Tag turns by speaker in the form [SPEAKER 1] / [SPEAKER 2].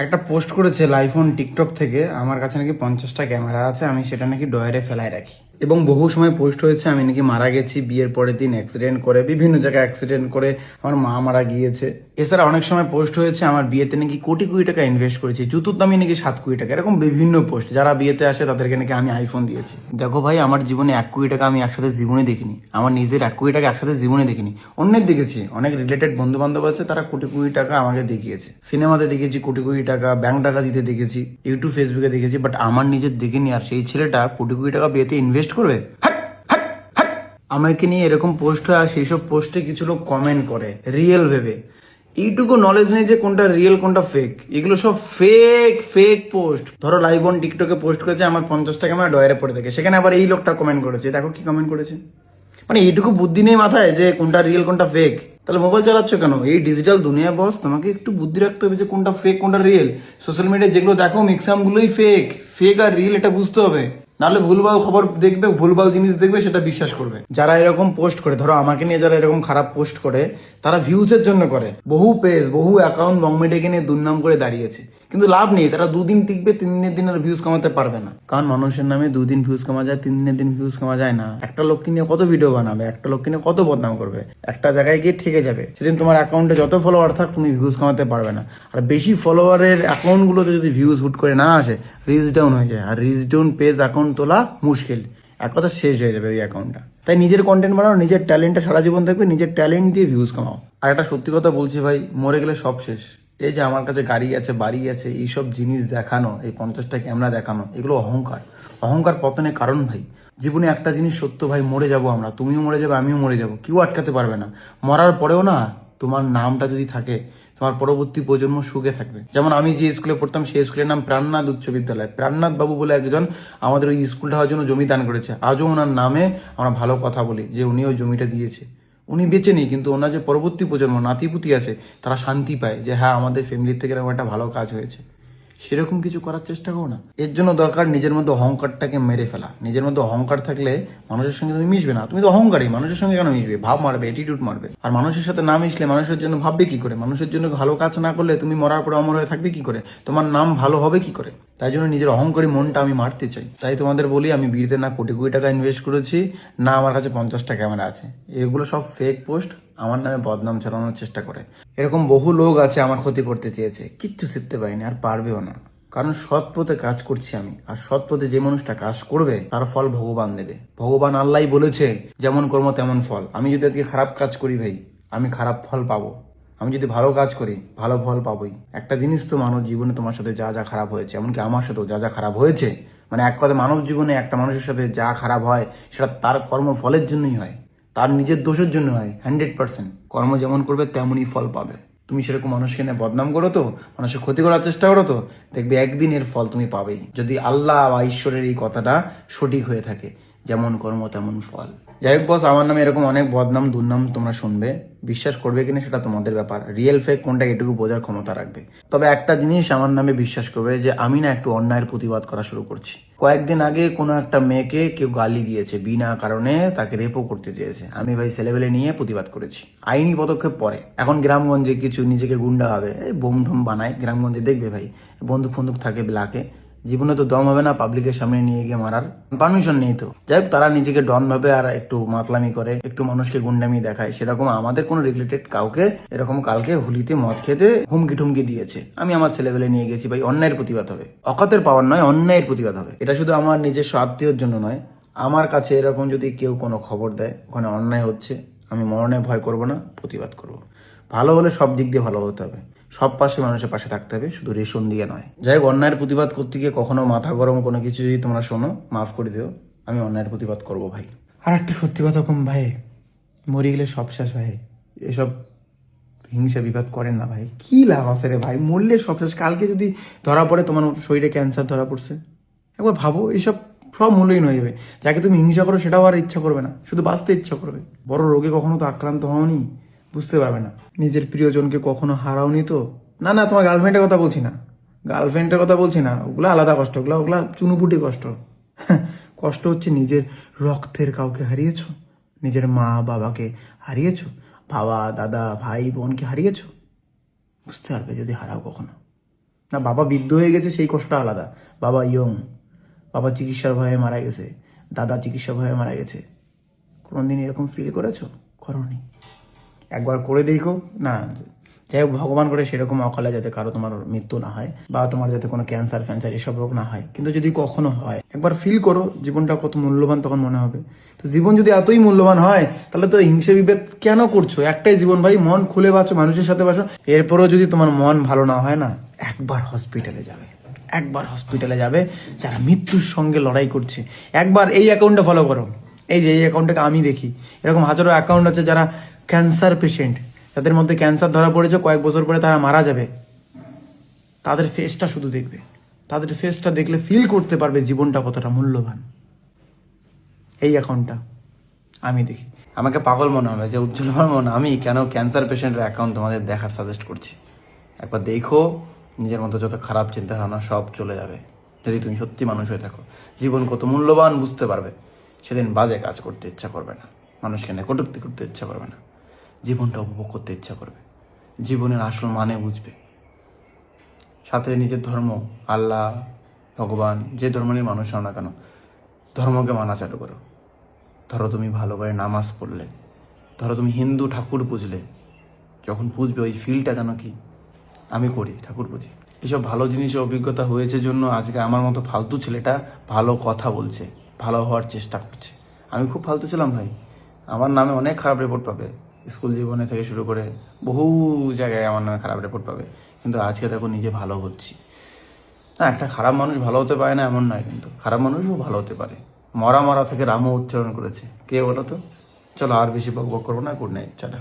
[SPEAKER 1] একটা পোস্ট করেছে লাইফোন টিকটক থেকে, আমার কাছে নাকি 50টা ক্যামেরা আছে, আমি সেটা নাকি ডয়ারে ফেলায় রাখি। এবং বহু সময় পোস্ট হয়েছে আমি নাকি মারা গেছি, বিয়ের পরের দিন অ্যাক্সিডেন্ট করে, বিভিন্ন জায়গায় অ্যাক্সিডেন্ট করে আমার মা মারা গিয়েছে। এছাড়া অনেক সময় পোস্ট হয়েছে আমার বিয়েতে নাকি কোটি কোটি টাকা ইনভেস্ট করেছি, জুতোর দামই নাকি 7 কোটি টাকা। এরকম বিভিন্ন পোস্ট, যারা বিয়েতে আসে তাদেরকে নাকি আমি আইফোন দিয়েছি। দেখো ভাই, আমার জীবনে 1 কোটি টাকা আমি একসাথে জীবনে দেখিনি, আমার নিজের 1 কোটি টাকা একসাথে জীবনে দেখিনি। অন্যের দেখেছি, অনেক রিলেটেড বন্ধু বান্ধব আছে, তারা কোটি কোটি টাকা আমাকে দেখিয়েছে, সিনেমাতে দেখেছি কোটি কোটি টাকা, ব্যাংক টাকা দিতে দেখেছি, ইউটিউব ফেসবুকে দেখেছি, বাট আমার নিজের দেখিনি। আর সেই ছেলেটা কোটি কোটি টাকা বিয়েতে ইনভেস্ট করবে? আমাকে নিয়ে এরকম পোস্ট হয়, আর সেই সব পোস্টে কিছু লোক কমেন্ট করে রিয়েল ভেবে। এইটুকু নলেজ নেই যে কোনটা রিয়েল কোনটা ফেক। এগুলো সব ফেক ফেক পোস্ট। ধরো লাইভ অন টিকটকে পোস্ট করেছে আমার 50টা ক্যামেরা ডয়ারে পড়ে থাকে, সেখানে আবার এই লোকটা কমেন্ট করেছে, দেখো কি কমেন্ট করেছে। মানে এইটুকু বুদ্ধি নেই মাথায় যে কোনটা রিয়েল কোনটা ফেক? তাহলে মোবাইল চালাচ্ছ কেন? এই ডিজিটাল দুনিয়া বস, তোমাকে একটু বুদ্ধি রাখতে হবে যে কোনটা ফেক কোনটা রিয়েল। সোশ্যাল মিডিয়ায় যেগুলো দেখো ম্যাক্সিমাম গুলোই ফেক। ফেক আর রিয়েল এটা বুঝতে হবে, নাহলে ভুলভাল খবর দেখবে, ভুলভাল জিনিস দেখবে, সেটা বিশ্বাস করবে। যারা এরকম পোস্ট করে, ধরো আমাকে নিয়ে যারা এরকম খারাপ পোস্ট করে, তারা ভিউজের জন্য করে। বহু পেজ বহু অ্যাকাউন্ট বংমেডেকে নিয়ে দুর্নাম করে দাঁড়িয়েছে, কিন্তু লাভ নেই। তারা 2 দিন টিকবে, 3 দিনের দিন আর ভিউজ কামাতে পারবে না। কারণ মানুষের নামে 2 দিন ভিউজ কামা যায়, 3 দিনের দিন ভিউজ কামা যায় না। একটা লোককে নিয়ে কত ভিডিও বানাবে, একটা লোককে নিয়ে কত বদনাম করবে, একটা জায়গায় গিয়ে ঠেকে যাবে। সেদিন তোমার অ্যাকাউন্টে যত ফলোয়ার থাক, তুমি ভিউজ কামাতে পারবে না। আর বেশি ফলোয়ারের অ্যাকাউন্টগুলোতে যদি ভিউজ হুট করে না আসে, রিচ ডাউন হয়ে যায়। আর রিচ ডাউন পেজ অ্যাকাউন্ট তোলা মুশকিল, এক কথা শেষ হয়ে যাবে ওই অ্যাকাউন্টটা। তাই নিজের কন্টেন্ট বানাও, নিজের ট্যালেন্টটা সারা জীবন থাকবে, নিজের ট্যালেন্ট দিয়ে ভিউজ কামাও। আর একটা সত্যি কথা বলছি ভাই, মরে গেলে সব শেষ। এই যে আমার কাছে গাড়ি আছে, বাড়ি আছে, এইসব জিনিস দেখানো, এই 50টা ক্যামেরা দেখানো, এগুলো অহংকার। অহংকার পতনের কারণ ভাই। জীবনে একটা জিনিস সত্য ভাই, মরে যাবো আমরা, তুমিও মরে যাবে, আমিও মরে যাবো, কেউ আটকাতে পারবে না। মরার পরেও না, তোমার নামটা যদি থাকে, তোমার পরবর্তী প্রজন্ম সুখে থাকবে। যেমন আমি যে স্কুলে পড়তাম, সেই স্কুলের নাম প্রাণনাথ উচ্চ বিদ্যালয়। প্রাণনাথ বাবু বলে একজন আমাদের ওই স্কুলটা হওয়ার জন্য জমি দান করেছে। আজও ওনার নামে আমরা ভালো কথা বলি যে উনি ওই জমিটা দিয়েছে। উনি বেঁচে নেই, কিন্তু ওনার যে পরবর্তী প্রজন্ম নাতিপুতি আছে, তারা শান্তি পায় যে হ্যাঁ, আমাদের ফ্যামিলির থেকে এরকম একটা ভালো কাজ হয়েছে। সেরকম কিছু করার চেষ্টা করো না। এর জন্য দরকার নিজের মধ্যে অহংকারটাকে মেরে ফেলা। নিজের মধ্যে অহংকার থাকলে মানুষের সঙ্গে তুমি মিশবে না। তুমি তো অহংকারী, মানুষের সঙ্গে কেন মিশবে? ভাব মারবে, অ্যাটিটিউড মারবে। আর মানুষের সাথে না মিশলে মানুষের জন্য ভাববে কি করে? মানুষের জন্য ভালো কাজ না করলে তুমি মরার পরে অমর হয়ে থাকবে কি করে? তোমার নাম ভালো হবে কি করে? তাই জন্য নিজের অহংকারী মনটা আমি মারতে চাই। তাই তোমাদের বলি, আমি বিয়েতে না কোটি কোটি টাকা ইনভেস্ট করেছি, না আমার কাছে 50টা ক্যামেরা আছে। এগুলো সব ফেক পোস্ট, আমার নামে বদনাম ছড়ানোর চেষ্টা করে। এরকম বহু লোক আছে আমার ক্ষতি করতে চেয়েছে, কিচ্ছু শিখতে পারিনি, আর পারবেও না। কারণ সৎ পথে কাজ করছি আমি, আর সৎ পথে যে মানুষটা কাজ করবে তার ফল ভগবান দেবে। ভগবান আল্লাহ বলেছে, যেমন কর্ম তেমন ফল। আমি যদি আজকে খারাপ কাজ করি ভাই, আমি খারাপ ফল পাবো। আমি যদি ভালো কাজ করি, ভালো ফল পাবোই। একটা জিনিস তো, মানব জীবনে তোমার সাথে যা যা খারাপ হয়েছে, এমনকি আমার সাথেও যা যা খারাপ হয়েছে, মানে এক কথা মানব জীবনে একটা মানুষের সাথে যা খারাপ হয়, সেটা তার কর্মফলের জন্যই হয়, তার নিজের দোষের জন্য হয়। 100% কর্ম যেমন করবে তেমনই ফল পাবে। তুমি সেরকম মানুষকে নিয়ে বদনাম করো তো, মানুষের ক্ষতি করার চেষ্টা করো তো, দেখবে একদিন এর ফল তুমি পাবেই, যদি আল্লাহ বা ঈশ্বরের এই কথাটা সঠিক হয়ে থাকে, যেমন কর্ম তেমন ফল। যাই হোক বস, আমার নামে এরকম অনেক বদনাম দুর্নাম তোমরা শুনবে, বিশ্বাস করবে কিনা সেটা তোমাদের ব্যাপার। রিয়েল ফেক কোনটা এটুকু বোঝার ক্ষমতা রাখবে। তবে একটা জিনিস আমার নামে বিশ্বাস করবে, যে আমি না একটু অন্যায়ের প্রতিবাদ করা শুরু করছি। কয়েকদিন আগে কোনো একটা মেয়েকে কেউ গালি দিয়েছে, বিনা কারণে তাকে রেপও করতে চেয়েছে। আমি ভাই ছেলেবেলে নিয়ে প্রতিবাদ করেছি, আইনি পদক্ষেপ পরে। এখন গ্রামগঞ্জে কিছু নিজেকে গুন্ডা হবে, বোম ঢোম বানায় গ্রামগঞ্জে, দেখবে ভাই বন্দুক ফন্দুক থাকে ব্লাকে, জীবনে তো দম হবে না পাবলিকের সামনে নিয়ে গিয়ে মারার, পারমিশন নেই তো। যাই হোক, তারা নিজেকে ডন ভাবে আর একটু মাতলামি করে, একটু মানুষকে গুন্ডামি দেখায়। সেরকম আমাদের কোনো রিলেটেড কাউকে এরকম কালকে হোলিতে মদ খেতে হুমকি টুমকি দিয়েছে, আমি আমার ছেলেবেলে নিয়ে গেছি। ভাই অন্যায়ের প্রতিবাদ হবে, অকাতের পাওয়ার নয়, অন্যায়ের প্রতিবাদ হবে। এটা শুধু আমার নিজস্ব আত্মীয়র জন্য নয়, আমার কাছে এরকম যদি কেউ কোনো খবর দেয় ওখানে অন্যায় হচ্ছে, আমি মরণে ভয় করব না, প্রতিবাদ করব। ভালো হলে সব দিক দিয়ে ভালো হতে হবে, সব পাশে মানুষের পাশে থাকতে হবে, শুধু রেশন দিয়ে নয়। যাই হোক, অন্যায়ের প্রতিবাদ করতে গিয়ে কখনো মাথা গরম কোনো কিছু যদি তোমরা শোনো, মাফ করে দিও, আমি অন্যায়ের প্রতিবাদ করব ভাই। আর একটা সত্যি কথা কম ভাই, মরে গেলে সব শেষ ভাই। এসব হিংসা বিবাদ করেন না ভাই, কি লাভ আছে রে ভাই? মরলে সব শেষ। কালকে যদি ধরা পড়ে তোমার শরীরে ক্যান্সার ধরা পড়ছে, একবার ভাবো, এইসব সব মূল্যহীন হয়ে যাবে। যাকে তুমি হিংসা করো সেটাও আর ইচ্ছা করবে না, শুধু বাঁচতে ইচ্ছা করবে। বড় রোগে কখনো তো আক্রান্ত হওনি, বুঝতে পারবে না। নিজের প্রিয়জনকে কখনো হারাওনি তো। না না, তোমার গার্লফ্রেন্ডের কথা বলছি না, গার্লফ্রেন্ডের কথা বলছি না, ওগুলো আলাদা কষ্ট, ওগুলা ওগুলা চুনুপুটি কষ্ট। কষ্ট হচ্ছে নিজের রক্তের কাউকে হারিয়েছো, নিজের মা বাবাকে হারিয়েছো, বাবা দাদা ভাই বোনকে হারিয়েছো। বুঝতে পারবে যদি হারাও কখনো। না বাবা বৃদ্ধ হয়ে গেছে সেই কষ্টটা আলাদা, বাবা ইয়ং, বাবা চিকিৎসার ভয়ে মারা গেছে, দাদা চিকিৎসার ভয়ে মারা গেছে, কোনোদিন এরকম ফিল করেছো? করোনি। একবার করে দেখো না, যাই হোক ভগবান করে সেরকম অকালে যাতে কারো তোমার মৃত্যু না হয়, বা তোমার যাতে কোনো ক্যান্সার ফ্যান্সার এসব রোগ না হয়, কিন্তু যদি কখনো হয় একবার ফিল করো জীবনটা কত মূল্যবান, তখন মনে হবে। তো জীবন যদি এতই মূল্যবান হয় তাহলে তো হিংসে বিভেদ কেন করছো? একটাই জীবন ভাই, মন খুলে বাঁচো, মানুষের সাথে বাঁচো। এরপরেও যদি তোমার মন ভালো না হয় না, একবার হসপিটালে যাবে, একবার হসপিটালে যাবে। যারা মৃত্যুর সঙ্গে লড়াই করছে, একবার এই অ্যাকাউন্টটা ফলো করো। এই যে এই অ্যাকাউন্টটাকে আমি দেখি, এরকম হাজারো অ্যাকাউন্ট আছে যারা ক্যান্সার পেশেন্ট, তাদের মধ্যে ক্যান্সার ধরা পড়েছে, কয়েক বছর পরে তারা মারা যাবে। তাদের ফেসটা শুধু দেখবে, তাদের ফেসটা দেখলে ফিল করতে পারবে জীবনটা কতটা মূল্যবান। এই অ্যাকাউন্টটা আমি দেখি, আমাকে পাগল মনে হবে যে উজ্জ্বল বর্মন আমি কেন ক্যান্সার পেশেন্টের অ্যাকাউন্ট তোমাদের দেখার সাজেস্ট করছি। একবার দেখো, নিজের মতো যত খারাপ চিন্তা ভাবনা সব চলে যাবে। যদি তুমি সত্যি মানুষ হয়ে থাকো, জীবন কত মূল্যবান বুঝতে পারবে। সেদিন বাজে কাজ করতে ইচ্ছা করবে না, মানুষকে নিয়ে কটূক্তি করতে ইচ্ছা করবে না, জীবনটা উপভোগ করতে ইচ্ছা করবে, জীবনের আসল মানে বুঝবে। সাথে নিজের ধর্ম, আল্লাহ, ভগবান, যে ধর্মেরই মানুষ হও না কেন, ধর্মকে মানা চালু করো। ধরো তুমি ভালো করে নামাজ পড়লে, ধরো তুমি হিন্দু ঠাকুর পুজলে, যখন পুজবে ওই ফিলটা যেন কি আমি করি, ঠাকুর পুজি। এসব ভালো জিনিসের অভিজ্ঞতা হয়েছে জন্য আজকে আমার মতো ফালতু ছেলেটা ভালো কথা বলছে, ভালো হওয়ার চেষ্টা করছে। আমি খুব ফালতু ছিলাম ভাই, আমার নামে অনেক খারাপ রিপোর্ট পাবে, স্কুল জীবনে থেকে শুরু করে বহু জায়গায় আমার নামে খারাপ রিপোর্ট পাবে। কিন্তু আজকে দেখো নিজে ভালো হচ্ছি। না, একটা খারাপ মানুষ ভালো হতে পারে না এমন নয়, কিন্তু খারাপ মানুষও ভালো হতে পারে। মরা মরা থেকে রামও উচ্চারণ করেছে কে বলো তো? চলো আর বেশি বক বক করবো না, গুড নাইট, টাটা।